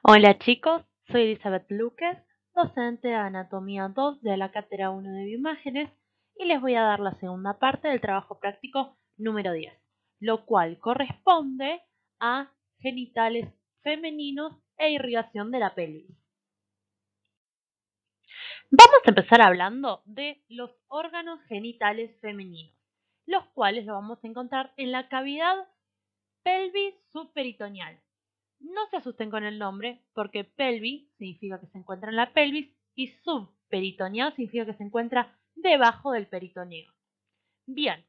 Hola chicos, soy Elizabeth Luques, docente de Anatomía 2 de la Cátedra 1 de Bioimágenes y les voy a dar la segunda parte del trabajo práctico número 10, lo cual corresponde a genitales femeninos e irrigación de la pelvis. Vamos a empezar hablando de los órganos genitales femeninos, los cuales lo vamos a encontrar en la cavidad pelvis subperitoneal. No se asusten con el nombre, porque pelvis significa que se encuentra en la pelvis y subperitoneal significa que se encuentra debajo del peritoneo. Bien,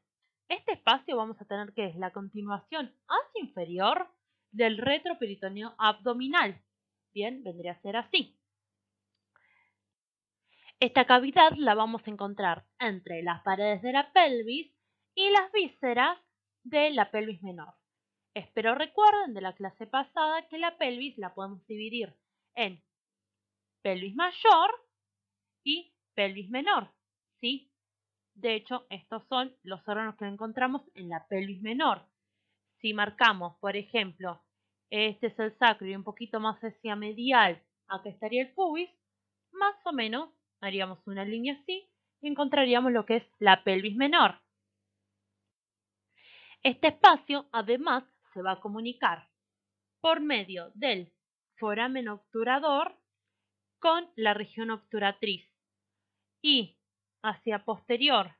este espacio vamos a tener que es la continuación hacia inferior del retroperitoneo abdominal. Bien, vendría a ser así. Esta cavidad la vamos a encontrar entre las paredes de la pelvis y las vísceras de la pelvis menor. Espero recuerden de la clase pasada que la pelvis la podemos dividir en pelvis mayor y pelvis menor, ¿sí? De hecho, estos son los órganos que encontramos en la pelvis menor. Si marcamos, por ejemplo, este es el sacro y un poquito más hacia medial, acá estaría el pubis, más o menos haríamos una línea así y encontraríamos lo que es la pelvis menor. Este espacio, además, se va a comunicar por medio del foramen obturador con la región obturatriz y hacia posterior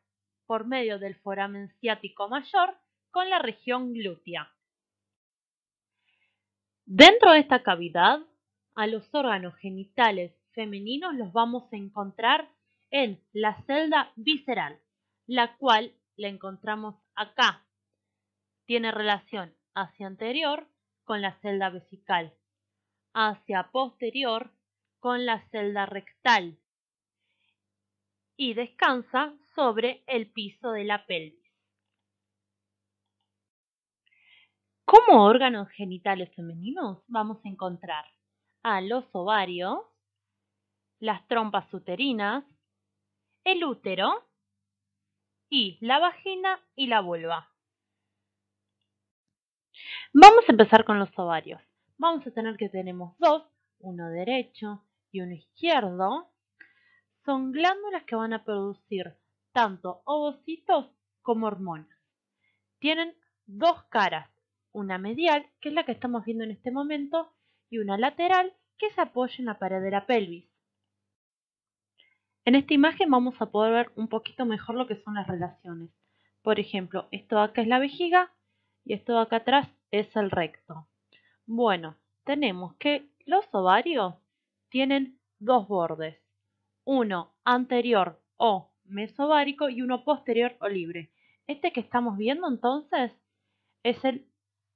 por medio del foramen ciático mayor con la región glútea. Dentro de esta cavidad, a los órganos genitales femeninos los vamos a encontrar en la celda visceral, la cual la encontramos acá. Tiene relación hacia anterior con la celda vesical, hacia posterior con la celda rectal y descansa sobre el piso de la pelvis. Como órganos genitales femeninos vamos a encontrar a los ovarios, las trompas uterinas, el útero y la vagina y la vulva. Vamos a empezar con los ovarios. Vamos a tener que tenemos dos, uno derecho y uno izquierdo. Son glándulas que van a producir tanto ovocitos como hormonas. Tienen dos caras, una medial, que es la que estamos viendo en este momento, y una lateral, que se apoya en la pared de la pelvis. En esta imagen vamos a poder ver un poquito mejor lo que son las relaciones. Por ejemplo, esto de acá es la vejiga y esto de acá atrás es el recto. Bueno, tenemos que los ovarios tienen dos bordes, uno anterior o mesovárico y uno posterior o libre. Este que estamos viendo entonces es el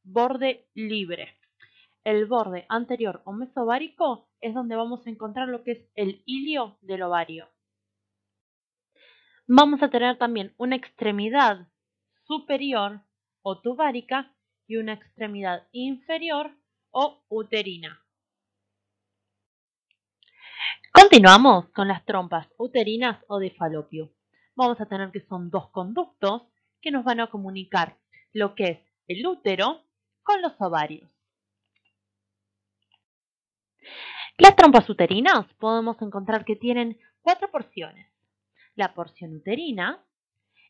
borde libre. El borde anterior o mesovárico es donde vamos a encontrar lo que es el hilio del ovario. Vamos a tener también una extremidad superior o tubaria y una extremidad inferior o uterina. Continuamos con las trompas uterinas o de falopio. Vamos a tener que son dos conductos que nos van a comunicar lo que es el útero con los ovarios. Las trompas uterinas podemos encontrar que tienen cuatro porciones. La porción uterina,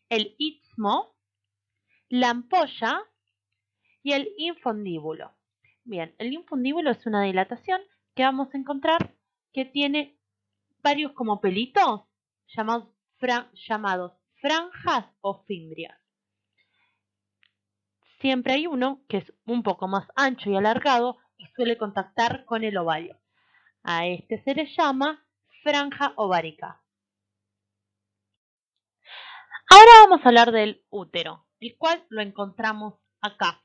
el istmo, la ampolla y el infundíbulo. Bien, el infundíbulo es una dilatación que vamos a encontrar que tiene varios como pelitos llamados franjas o fimbrias. Siempre hay uno que es un poco más ancho y alargado y suele contactar con el ovario. A este se le llama franja ovárica. Ahora vamos a hablar del útero, el cual lo encontramos acá,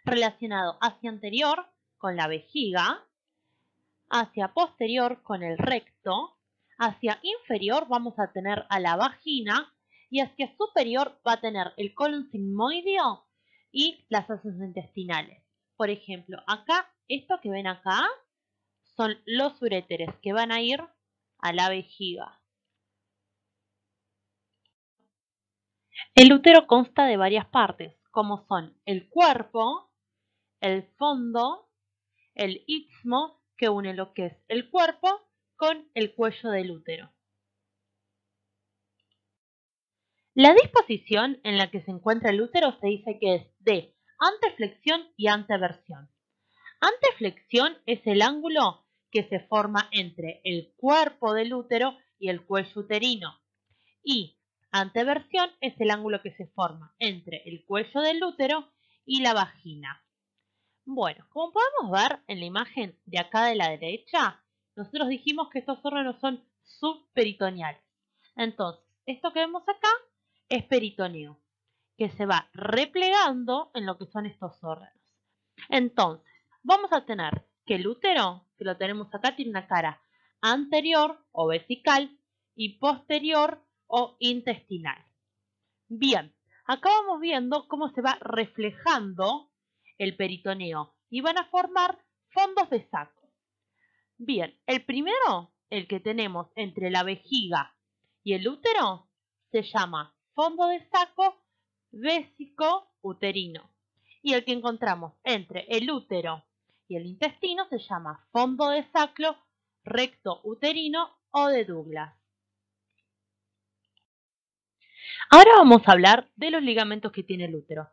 relacionado hacia anterior con la vejiga, hacia posterior con el recto, hacia inferior vamos a tener a la vagina y hacia superior va a tener el colon sigmoideo y las heces intestinales. Por ejemplo, acá, esto que ven acá son los uréteres que van a ir a la vejiga. El útero consta de varias partes, como son el cuerpo, el fondo, el istmo que une lo que es el cuerpo con el cuello del útero. La disposición en la que se encuentra el útero se dice que es de anteflexión y anteversión. Anteflexión es el ángulo que se forma entre el cuerpo del útero y el cuello uterino. Y anteversión es el ángulo que se forma entre el cuello del útero y la vagina. Bueno, como podemos ver en la imagen de acá de la derecha, nosotros dijimos que estos órganos son subperitoneales. Entonces, esto que vemos acá es peritoneo, que se va replegando en lo que son estos órganos. Entonces, vamos a tener que el útero, que lo tenemos acá, tiene una cara anterior o vesical y posterior o intestinal. Bien, acá vamos viendo cómo se va reflejando el peritoneo y van a formar fondos de saco. Bien, el primero, el que tenemos entre la vejiga y el útero, se llama fondo de saco vésico-uterino. Y el que encontramos entre el útero y el intestino se llama fondo de saco recto-uterino o de Douglas. Ahora vamos a hablar de los ligamentos que tiene el útero,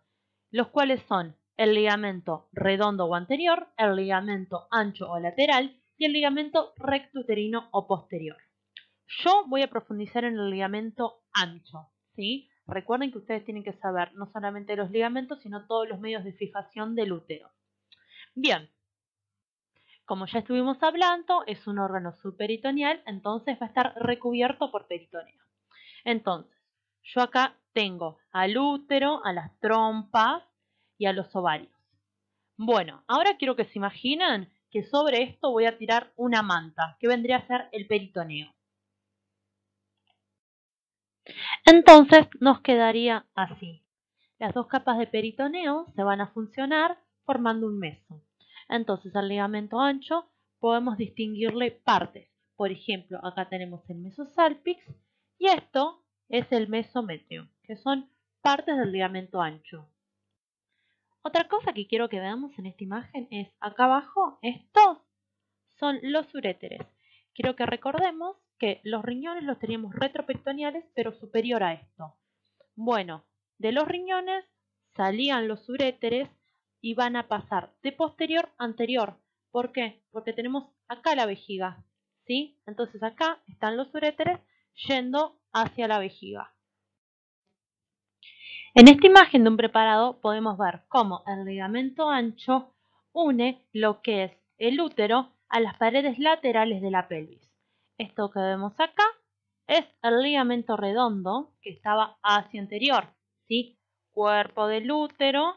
los cuales son el ligamento redondo o anterior, el ligamento ancho o lateral y el ligamento recto uterino o posterior. Yo voy a profundizar en el ligamento ancho, ¿sí? Recuerden que ustedes tienen que saber no solamente los ligamentos, sino todos los medios de fijación del útero. Bien, como ya estuvimos hablando, es un órgano subperitoneal, entonces va a estar recubierto por peritoneo. Entonces, yo acá tengo al útero, a las trompas y a los ovarios. Bueno, ahora quiero que se imaginen que sobre esto voy a tirar una manta, que vendría a ser el peritoneo. Entonces nos quedaría así. Las dos capas de peritoneo se van a funcionar formando un meso. Entonces al ligamento ancho podemos distinguirle partes. Por ejemplo, acá tenemos el mesosalpix y esto es el mesometrio, que son partes del ligamento ancho. Otra cosa que quiero que veamos en esta imagen es acá abajo, estos son los uréteres. Quiero que recordemos que los riñones los teníamos retroperitoneales, pero superior a esto. Bueno, de los riñones salían los uréteres y van a pasar de posterior a anterior. ¿Por qué? Porque tenemos acá la vejiga, ¿sí? Entonces acá están los uréteres yendo hacia la vejiga. En esta imagen de un preparado podemos ver cómo el ligamento ancho une lo que es el útero a las paredes laterales de la pelvis. Esto que vemos acá es el ligamento redondo que estaba hacia anterior, ¿sí? Cuerpo del útero,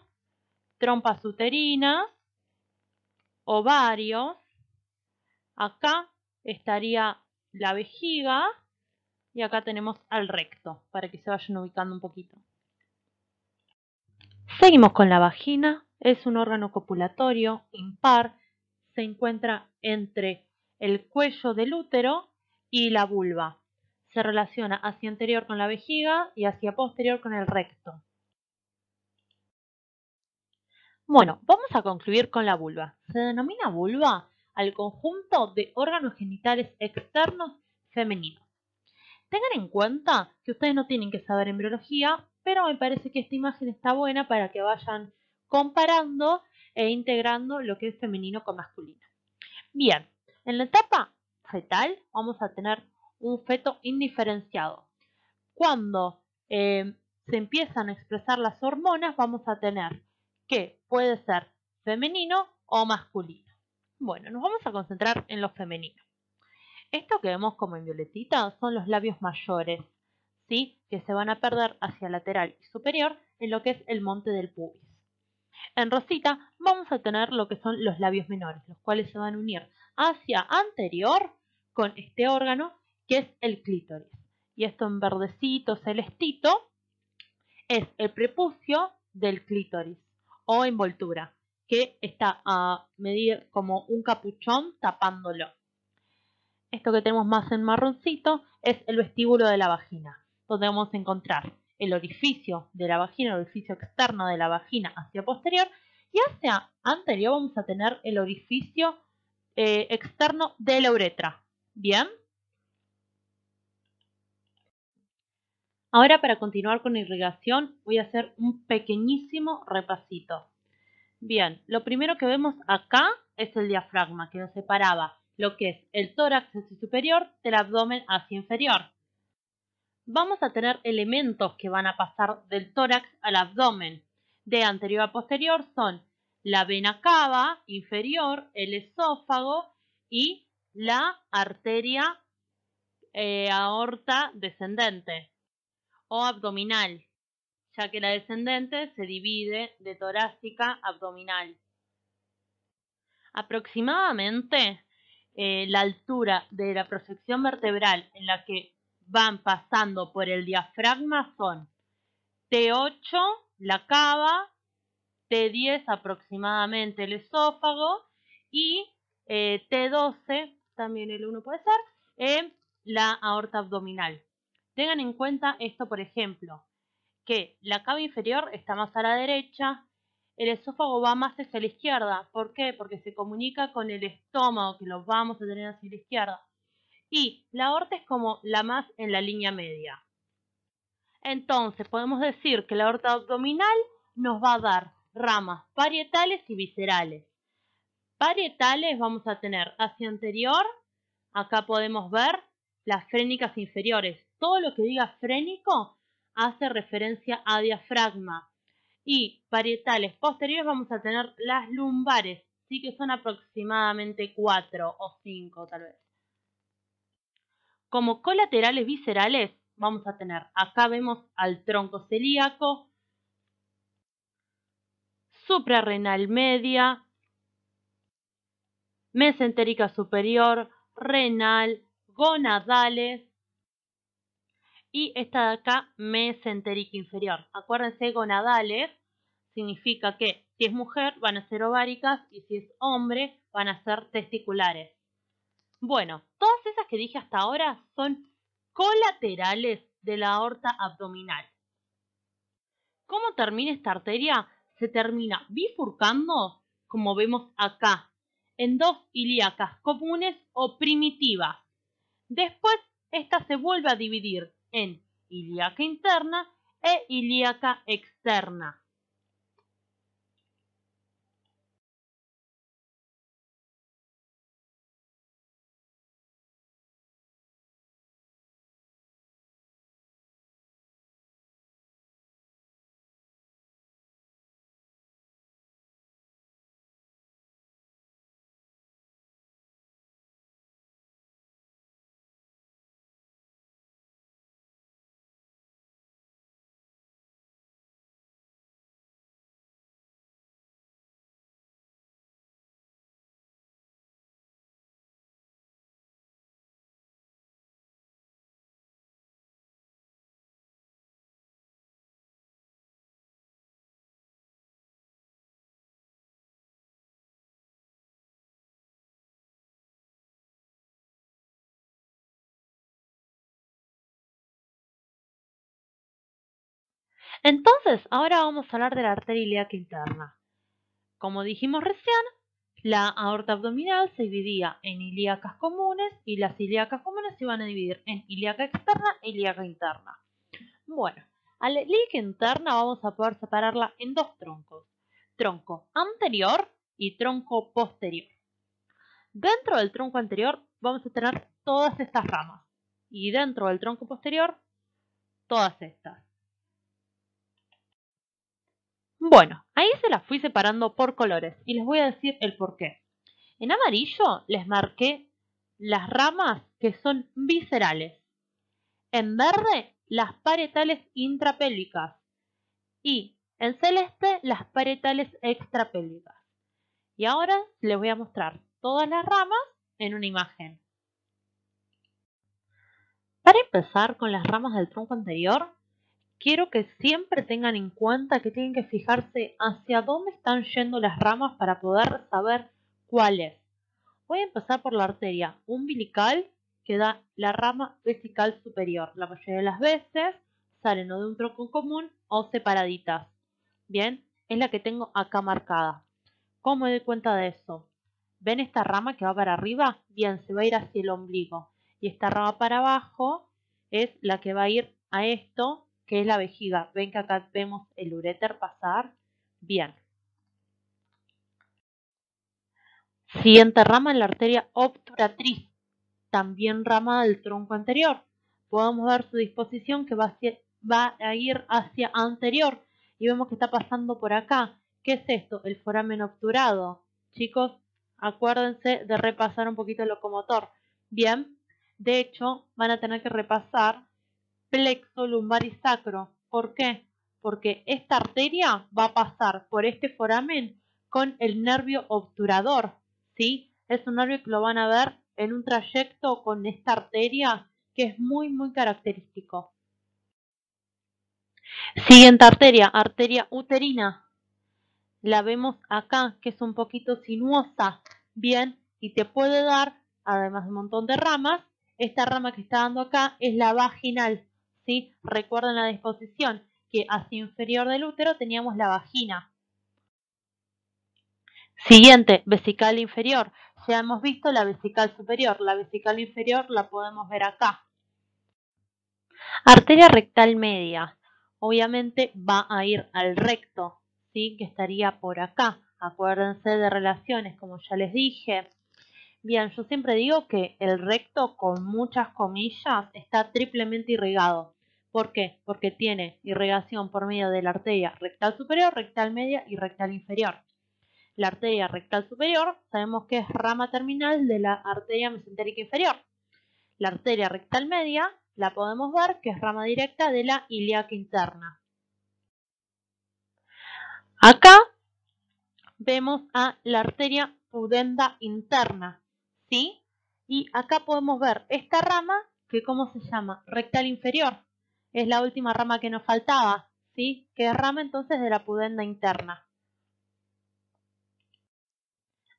trompas uterinas, ovarios. Acá estaría la vejiga y acá tenemos al recto para que se vayan ubicando un poquito. Seguimos con la vagina. Es un órgano copulatorio impar. Se encuentra entre el cuello del útero y la vulva. Se relaciona hacia anterior con la vejiga y hacia posterior con el recto. Bueno, vamos a concluir con la vulva. Se denomina vulva al conjunto de órganos genitales externos femeninos. Tengan en cuenta que ustedes no tienen que saber embriología, pero me parece que esta imagen está buena para que vayan comparando e integrando lo que es femenino con masculino. Bien, en la etapa fetal vamos a tener un feto indiferenciado. Cuando se empiezan a expresar las hormonas, vamos a tener que puede ser femenino o masculino. Bueno, nos vamos a concentrar en lo femenino. Esto que vemos como en violetita son los labios mayores, ¿sí? Que se van a perder hacia lateral y superior en lo que es el monte del pubis. En rosita vamos a tener lo que son los labios menores, los cuales se van a unir hacia anterior con este órgano que es el clítoris. Y esto en verdecito, celestito, es el prepucio del clítoris o envoltura, que está a medir como un capuchón tapándolo. Esto que tenemos más en marroncito es el vestíbulo de la vagina, donde vamos a encontrar el orificio de la vagina, el orificio externo de la vagina hacia posterior, y hacia anterior vamos a tener el orificio externo de la uretra. ¿Bien? Ahora, para continuar con la irrigación, voy a hacer un pequeñísimo repasito. Bien, lo primero que vemos acá es el diafragma, que nos separaba lo que es el tórax hacia superior del abdomen hacia inferior. Vamos a tener elementos que van a pasar del tórax al abdomen. De anterior a posterior son la vena cava inferior, el esófago y la arteria aorta descendente o abdominal, ya que la descendente se divide de torácica a abdominal. Aproximadamente la altura de la proyección vertebral en la que van pasando por el diafragma son T8, la cava, T10 aproximadamente el esófago y T12, también el 1 puede ser, la aorta abdominal. Tengan en cuenta esto, por ejemplo, que la cava inferior está más a la derecha, el esófago va más hacia la izquierda. ¿Por qué? Porque se comunica con el estómago, que lo vamos a tener hacia la izquierda. Y la aorta es como la más en la línea media. Entonces, podemos decir que la aorta abdominal nos va a dar ramas parietales y viscerales. Parietales vamos a tener hacia anterior, acá podemos ver las frénicas inferiores. Todo lo que diga frénico hace referencia a diafragma. Y parietales posteriores vamos a tener las lumbares, sí que son aproximadamente 4 o 5 tal vez. Como colaterales viscerales vamos a tener, acá vemos al tronco celíaco, suprarrenal media, mesentérica superior, renal, gonadales y esta de acá mesentérica inferior. Acuérdense, gonadales significa que si es mujer van a ser ováricas y si es hombre van a ser testiculares. Bueno, todas esas que dije hasta ahora son colaterales de la aorta abdominal. ¿Cómo termina esta arteria? Se termina bifurcando, como vemos acá, en dos ilíacas comunes o primitivas. Después, esta se vuelve a dividir en ilíaca interna e ilíaca externa. Entonces, ahora vamos a hablar de la arteria ilíaca interna. Como dijimos recién, la aorta abdominal se dividía en ilíacas comunes y las ilíacas comunes se iban a dividir en ilíaca externa e ilíaca interna. Bueno, a la ilíaca interna vamos a poder separarla en dos troncos, tronco anterior y tronco posterior. Dentro del tronco anterior vamos a tener todas estas ramas y dentro del tronco posterior todas estas. Bueno, ahí se las fui separando por colores y les voy a decir el por qué. En amarillo les marqué las ramas que son viscerales. En verde, las parietales intrapélvicas. Y en celeste, las parietales extrapélvicas. Y ahora les voy a mostrar todas las ramas en una imagen. Para empezar con las ramas del tronco anterior, quiero que siempre tengan en cuenta que tienen que fijarse hacia dónde están yendo las ramas para poder saber cuál es. Voy a empezar por la arteria umbilical que da la rama vesical superior. La mayoría de las veces salen o de un tronco común o separaditas. Bien, es la que tengo acá marcada. ¿Cómo me doy cuenta de eso? ¿Ven esta rama que va para arriba? Bien, se va a ir hacia el ombligo. Y esta rama para abajo es la que va a ir a esto, que es la vejiga. ¿Ven que acá vemos el uréter pasar? Bien. Siguiente rama, la arteria obturatriz, también rama del tronco anterior. Podemos ver su disposición que va a ir hacia anterior y vemos que está pasando por acá. ¿Qué es esto? El foramen obturado. Chicos, acuérdense de repasar un poquito el locomotor. Bien, de hecho van a tener que repasar plexo, lumbar y sacro. ¿Por qué? Porque esta arteria va a pasar por este foramen con el nervio obturador, ¿sí? Es un nervio que lo van a ver en un trayecto con esta arteria que es muy, muy característico. Siguiente arteria, arteria uterina. La vemos acá, que es un poquito sinuosa, bien, y te puede dar, además de un montón de ramas, esta rama que está dando acá es la vaginal, ¿sí? Recuerden la disposición, que hacia inferior del útero teníamos la vagina. Siguiente, vesical inferior. Ya hemos visto la vesical superior, la vesical inferior la podemos ver acá. Arteria rectal media, obviamente va a ir al recto, ¿sí? Que estaría por acá. Acuérdense de relaciones, como ya les dije. Bien, yo siempre digo que el recto, con muchas comillas, está triplemente irrigado. ¿Por qué? Porque tiene irrigación por medio de la arteria rectal superior, rectal media y rectal inferior. La arteria rectal superior sabemos que es rama terminal de la arteria mesentérica inferior. La arteria rectal media la podemos ver que es rama directa de la ilíaca interna. Acá vemos a la arteria pudenda interna, ¿sí? Y acá podemos ver esta rama que, ¿cómo se llama? Rectal inferior. Es la última rama que nos faltaba, ¿sí? Que es rama entonces de la pudenda interna.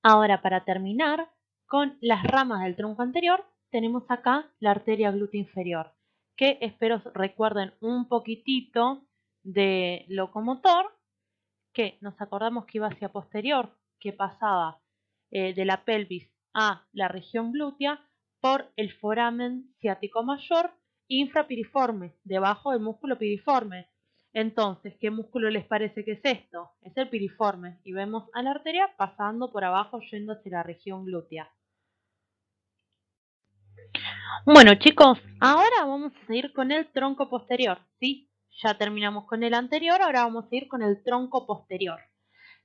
Ahora, para terminar con las ramas del tronco anterior, tenemos acá la arteria glútea inferior, que espero recuerden un poquitito de locomotor, que nos acordamos que iba hacia posterior, que pasaba de la pelvis a la región glútea por el foramen ciático mayor infrapiriforme, debajo del músculo piriforme. Entonces, ¿qué músculo les parece que es esto? Es el piriforme y vemos a la arteria pasando por abajo yendo hacia la región glútea. Bueno chicos, ahora vamos a seguir con el tronco posterior, ¿sí? Ya terminamos con el anterior, ahora vamos a ir con el tronco posterior.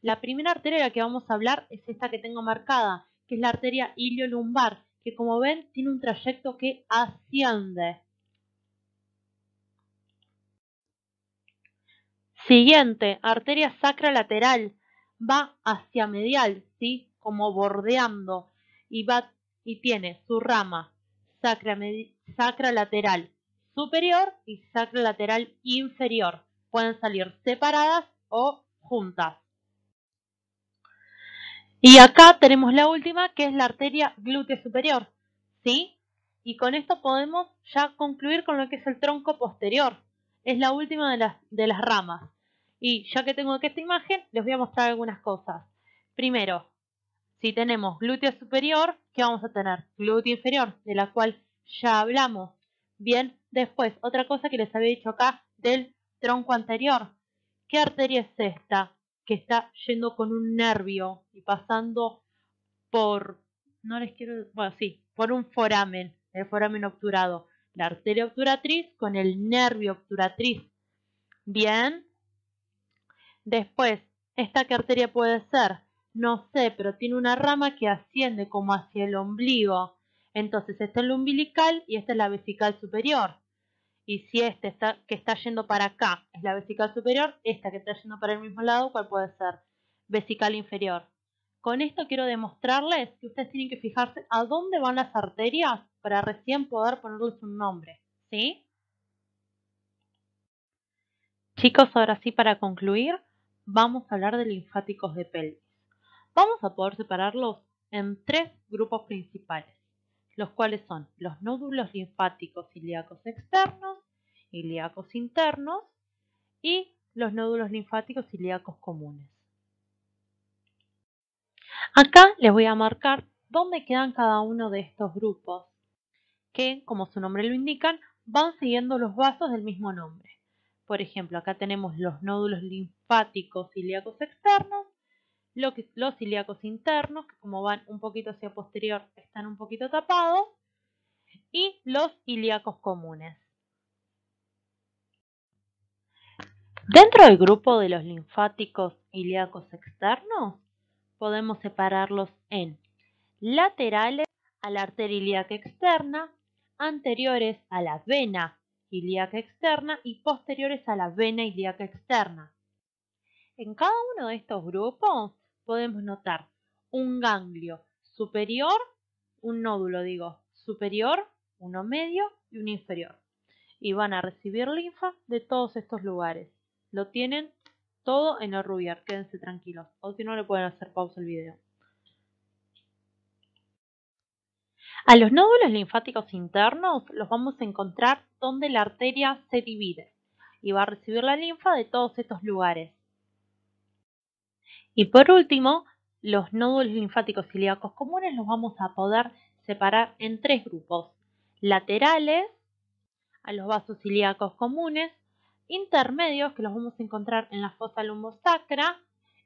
La primera arteria de la que vamos a hablar es esta que tengo marcada, que es la arteria iliolumbar, que como ven tiene un trayecto que asciende. Siguiente, arteria sacra lateral, va hacia medial, ¿sí? Como bordeando y tiene su rama sacra lateral superior y sacra lateral inferior. Pueden salir separadas o juntas. Y acá tenemos la última, que es la arteria glútea superior, ¿sí? Y con esto podemos ya concluir con lo que es el tronco posterior. Es la última de las ramas. Y ya que tengo aquí esta imagen, les voy a mostrar algunas cosas. Primero, si tenemos glútea superior, ¿qué vamos a tener? Glútea inferior, de la cual ya hablamos. Bien, después, otra cosa que les había dicho acá del tronco anterior. ¿Qué arteria es esta? Que está yendo con un nervio y pasando por, no les quiero, bueno, sí, por un foramen, el foramen obturado. La arteria obturatriz con el nervio obturatriz. Bien. Después, ¿esta qué arteria puede ser? No sé, pero tiene una rama que asciende como hacia el ombligo. Entonces, esta es la umbilical y esta es la vesical superior. Y si que está yendo para acá es la vesical superior, esta que está yendo para el mismo lado, ¿cuál puede ser? Vesical inferior. Con esto quiero demostrarles que ustedes tienen que fijarse a dónde van las arterias para recién poder ponerles un nombre. ¿Sí? Chicos, ahora sí, para concluir, vamos a hablar de linfáticos de pelvis. Vamos a poder separarlos en tres grupos principales, los cuales son los nódulos linfáticos ilíacos externos, ilíacos internos y los nódulos linfáticos ilíacos comunes. Acá les voy a marcar dónde quedan cada uno de estos grupos, que, como su nombre lo indican, van siguiendo los vasos del mismo nombre. Por ejemplo, acá tenemos los nódulos linfáticos ilíacos externos, los ilíacos internos, que como van un poquito hacia posterior, están un poquito tapados, y los ilíacos comunes. Dentro del grupo de los linfáticos ilíacos externos, podemos separarlos en laterales a la arteria ilíaca externa, anteriores a la vena ilíaca externa y posteriores a la vena ilíaca externa. En cada uno de estos grupos podemos notar un ganglio superior, un nódulo superior, uno medio y uno inferior. Y van a recibir linfa de todos estos lugares. Lo tienen todo en el rubiar, quédense tranquilos. O si no, le pueden hacer pausa al video. A los nódulos linfáticos internos los vamos a encontrar donde la arteria se divide y va a recibir la linfa de todos estos lugares. Y por último, los nódulos linfáticos ilíacos comunes los vamos a poder separar en tres grupos: laterales a los vasos ilíacos comunes, intermedios, que los vamos a encontrar en la fosa lumbosacra,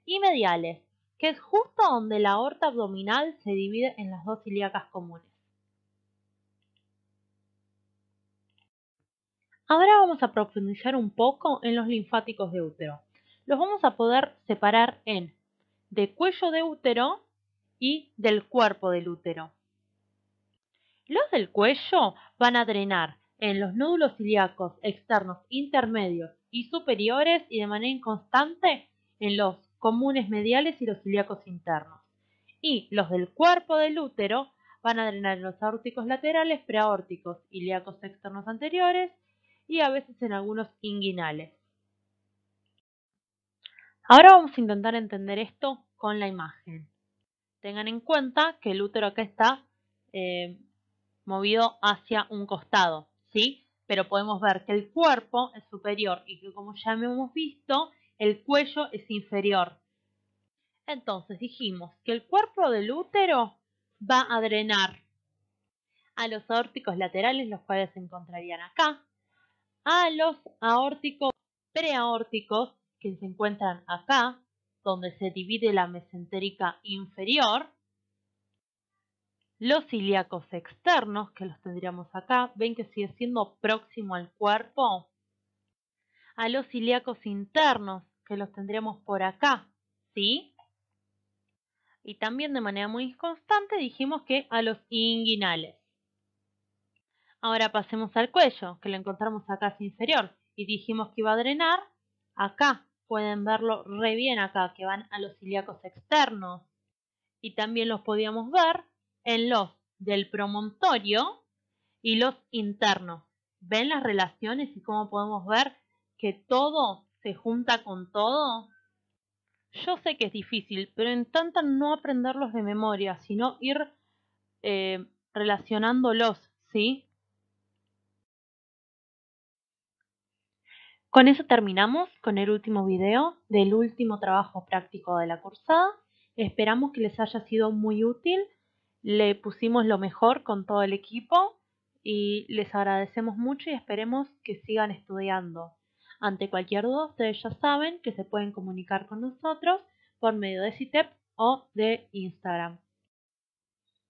y mediales, que es justo donde la aorta abdominal se divide en las dos ilíacas comunes. Ahora vamos a profundizar un poco en los linfáticos de útero. Los vamos a poder separar en de cuello de útero y del cuerpo del útero. Los del cuello van a drenar en los nódulos ilíacos externos intermedios y superiores y de manera inconstante en los comunes mediales y los ilíacos internos. Y los del cuerpo del útero van a drenar en los aórticos laterales, preaórticos, ilíacos externos anteriores y a veces en algunos inguinales. Ahora vamos a intentar entender esto con la imagen. Tengan en cuenta que el útero acá está movido hacia un costado, ¿sí? Pero podemos ver que el cuerpo es superior y que, como ya hemos visto, el cuello es inferior. Entonces dijimos que el cuerpo del útero va a drenar a los aórticos laterales, los cuales se encontrarían acá, a los aórticos preaórticos, que se encuentran acá, donde se divide la mesentérica inferior, los ilíacos externos, que los tendríamos acá, ven que sigue siendo próximo al cuerpo, a los ilíacos internos, que los tendríamos por acá, ¿sí? Y también de manera muy constante dijimos que a los inguinales. Ahora pasemos al cuello, que lo encontramos acá hacia inferior, y dijimos que iba a drenar acá. Pueden verlo re bien acá, que van a los ilíacos externos. Y también los podíamos ver en los del promontorio y los internos. ¿Ven las relaciones y cómo podemos ver que todo se junta con todo? Yo sé que es difícil, pero intentan no aprenderlos de memoria, sino ir relacionándolos, ¿sí? Con eso terminamos con el último video del último trabajo práctico de la cursada. Esperamos que les haya sido muy útil. Le pusimos lo mejor con todo el equipo y les agradecemos mucho y esperemos que sigan estudiando. Ante cualquier duda, ustedes ya saben que se pueden comunicar con nosotros por medio de CITEP o de Instagram.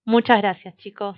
Muchas gracias, chicos.